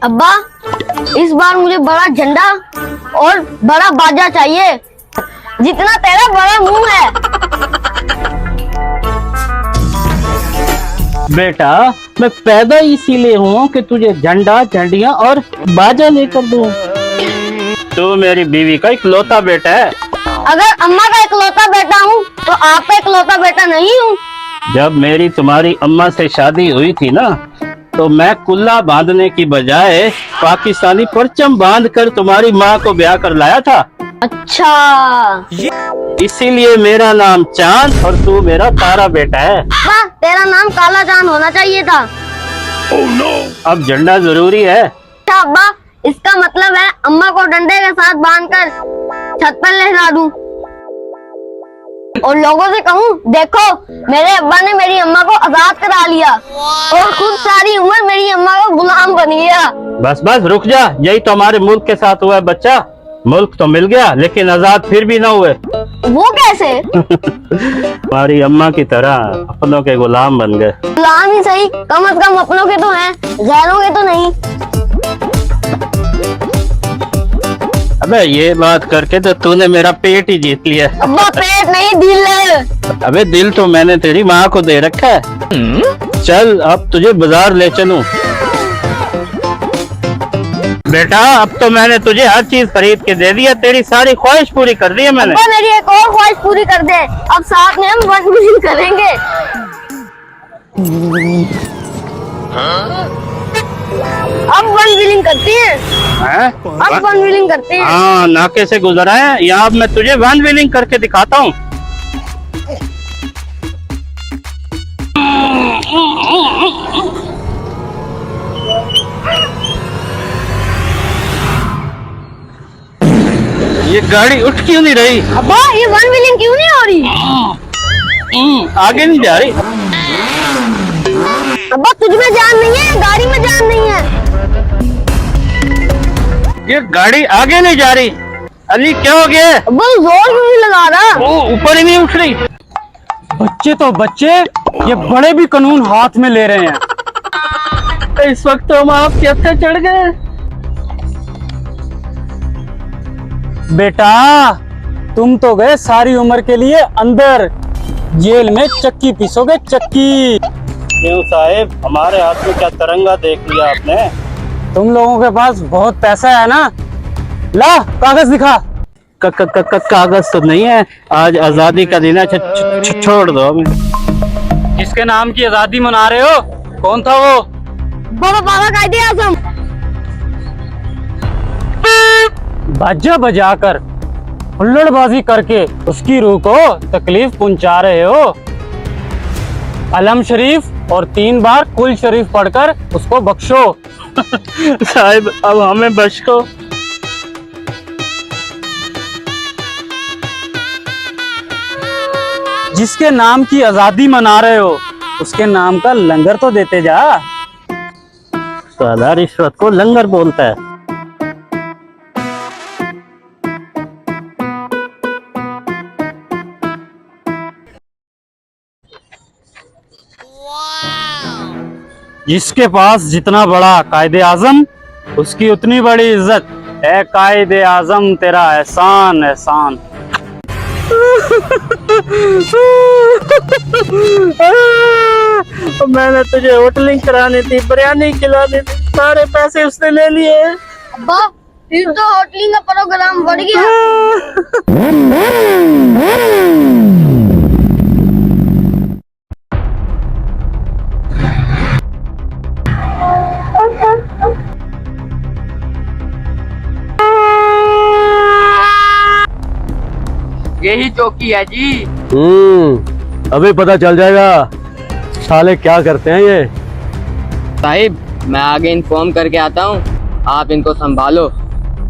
अब्बा, इस बार मुझे बड़ा झंडा और बड़ा बाजा चाहिए, जितना तेरा बड़ा मुंह है। बेटा, मैं पैदा इसीलिए हूँ कि तुझे झंडा, झंडियाँ और बाजा लेकर दूँ। तू मेरी बीवी का इकलौता बेटा है। अगर अम्मा का इकलौता बेटा हूँ तो आपका इकलौता बेटा नहीं हूँ। जब मेरी तुम्हारी अम्मा से शादी हुई थी ना, तो मैं कुल्ला बांधने की बजाय पाकिस्तानी परचम बांधकर तुम्हारी माँ को ब्याह कर लाया था। अच्छा, इसीलिए मेरा नाम चांद और तू मेरा तारा बेटा है। अब्बा, तेरा नाम काला चांद होना चाहिए था। अब झंडा जरूरी है। अच्छा अब्बा, इसका मतलब है अम्मा को डंडे के साथ बांधकर छत पर लहरा दूं और लोगों से कहूं, देखो मेरे अब्बा ने मेरी अम्मा को आजाद करा लिया और खुद सारी उम्र मेरी अम्मा को गुलाम बन गया। बस बस रुक जा, यही तो हमारे मुल्क के साथ हुआ है बच्चा। मुल्क तो मिल गया लेकिन आजाद फिर भी ना हुए। वो कैसे? हमारी अम्मा की तरह अपनों के गुलाम बन गए। गुलाम ही सही, कम से कम अपनों के तो हैं, गैरों के तो नहीं। अबे ये बात करके तो तूने मेरा पेट ही जीत लिया। अब्बा, पेट नहीं दिल है। अबे दिल तो मैंने तेरी माँ को दे रखा है। चल अब तुझे बाजार ले चलूं। बेटा, अब तो मैंने तुझे हर चीज खरीद के दे दिया, तेरी सारी ख्वाहिश पूरी कर दी है मैंने। अब्बा, मेरी एक और ख्वाहिश पूरी कर दे, अब साथ में हम वन विलिंग करेंगे। अब वन विलिंग करती है। अब वन व्हीलिंग करते हैं। हाँ, नाके से गुजरा है यहाँ। अब मैं तुझे वन व्हीलिंग करके दिखाता हूँ। ये गाड़ी उठ क्यों नहीं रही? अब्बा, ये वन व्हीलिंग क्यों नहीं हो रही? आगे नहीं जा रही। अब्बा, तुझ में जान नहीं है, गाड़ी में जान नहीं है। ये गाड़ी आगे नहीं जा रही। अली क्या हो गया? अब्बा, जोर क्यों नहीं लगा रहा? वो ऊपर ही नहीं उठ रही। बच्चे तो बच्चे, ये बड़े भी कानून हाथ में ले रहे हैं। इस वक्त तो हम आपके हत्थे चढ़ गए। बेटा, तुम तो गए सारी उम्र के लिए अंदर, जेल में चक्की पीसोगे, चक्की। क्यों साहिब, हमारे हाथ में क्या तिरंगा देख लिया आपने? तुम लोगों के पास बहुत पैसा है ना, ला कागज दिखा। कागज तो नहीं है, आज आजादी का दिन है। छोड़ दो हमें। किसके नाम की आजादी मना रहे हो? कौन था वो? बाबा कायदे आज़म। बाजा बजाकर हुल्लड़बाजी करके उसकी रूह को तकलीफ पहुंचा रहे हो। अलम शरीफ और 3 बार कुल शरीफ पढ़कर उसको बख्शो। साहिब, अब हमें बख्शो। जिसके नाम की आजादी मना रहे हो उसके नाम का लंगर तो देते जा। साला रिश्वत को लंगर बोलता है। जिसके पास जितना बड़ा कायदे आजम उसकी उतनी बड़ी इज्जत है। कायदे आजम तेरा एहसान एहसान। मैंने तुझे होटलिंग करानी थी, बिरयानी खिलानी थी, सारे पैसे उसने ले लिए। अब्बा, फिर तो होटलिंग का प्रोग्राम बढ़ गया। यही चौकी है जी। अभी पता चल जाएगा साले क्या करते हैं ये। साहिब, मैं आगे इन्फॉर्म करके आता हूँ, आप इनको संभालो।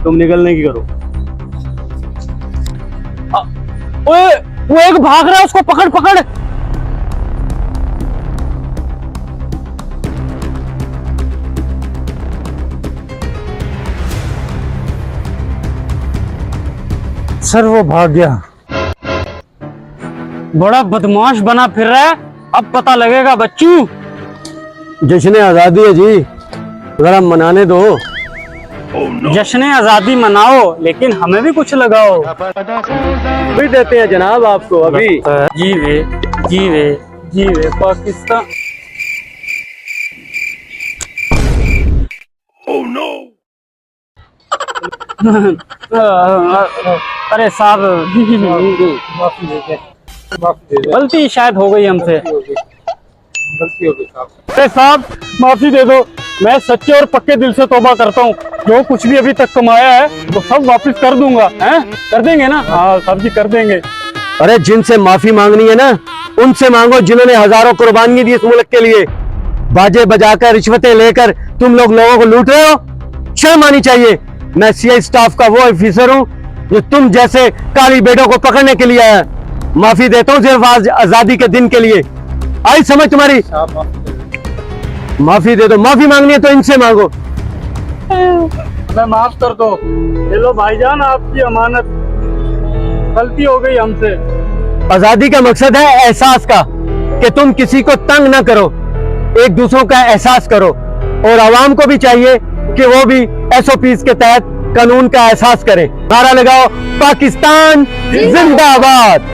तुम निकलने की करो। ओए, वो एक भाग रहा है, उसको पकड़ पकड़। सर, वो भाग गया। बड़ा बदमाश बना फिर रहा है, अब पता लगेगा बच्चू। जश्न आजादी है जी, जरा मनाने दो। जश्न आजादी मनाओ, लेकिन हमें भी कुछ लगाओ। अभी देते हैं जनाब आपको, अभी। जीवे जीवे जीवे पाकिस्तान। अरे साहब, गलती शायद हो गई हमसे। अरे साहब, माफी दे दो। मैं सच्चे और पक्के दिल से तौबा करता हूँ। जो कुछ भी अभी तक कमाया है वो सब वापस कर दूंगा। हैं? कर देंगे ना? हाँ साहब जी, कर देंगे। अरे जिनसे माफी मांगनी है ना, उनसे मांगो जिन्होंने हजारों कुर्बानी दी इस मुल्क के लिए। बाजे बजाकर, रिश्वतें लेकर तुम लोगों को लूट रहे हो। शर्म आनी चाहिए। मैं सीआई स्टाफ का वो ऑफिसर हूँ जो तुम जैसे काली बेटों को पकड़ने के लिए आया है। माफी देता हूँ सिर्फ आज आजादी के दिन के लिए। आई समझ तुम्हारी? माफी दे दो। माफी मांगनी है तो इनसे मांगो। हमें माफ कर दो। ये लो भाईजान, आपकी अमानत। गलती हो गई हमसे। आजादी का मकसद है एहसास का, कि तुम किसी को तंग ना करो, एक दूसरों का एहसास करो। और आवाम को भी चाहिए कि वो भी एसओपीज के तहत कानून का एहसास करे। नारा लगाओ, पाकिस्तान जिंदाबाद।